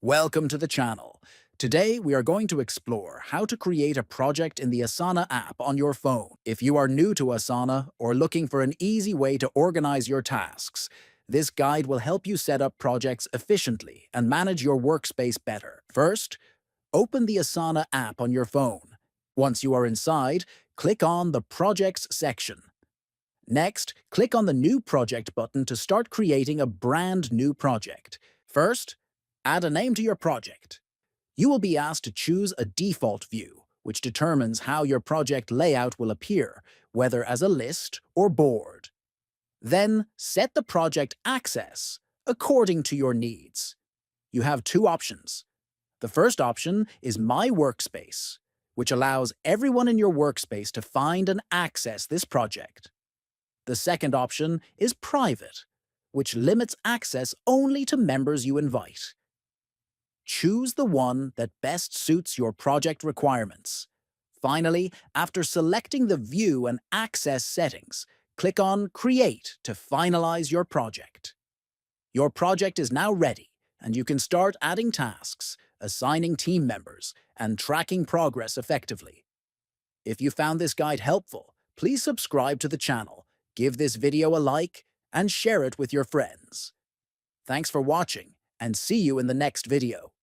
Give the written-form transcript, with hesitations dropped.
Welcome to the channel. Today, we are going to explore how to create a project in the Asana app on your phone. If you are new to Asana or looking for an easy way to organize your tasks, this guide will help you set up projects efficiently and manage your workspace better. First, open the Asana app on your phone. Once you are inside, click on the Projects section. Next, click on the New Project button to start creating a brand new project. First, add a name to your project. You will be asked to choose a default view, which determines how your project layout will appear, whether as a list or board. Then, set the project access according to your needs. You have two options. The first option is My Workspace, which allows everyone in your workspace to find and access this project. The second option is Private, which limits access only to members you invite. Choose the one that best suits your project requirements. Finally, after selecting the View and Access settings, click on Create to finalize your project. Your project is now ready, and you can start adding tasks, assigning team members, and tracking progress effectively. If you found this guide helpful, please subscribe to the channel, give this video a like, and share it with your friends. Thanks for watching, and see you in the next video.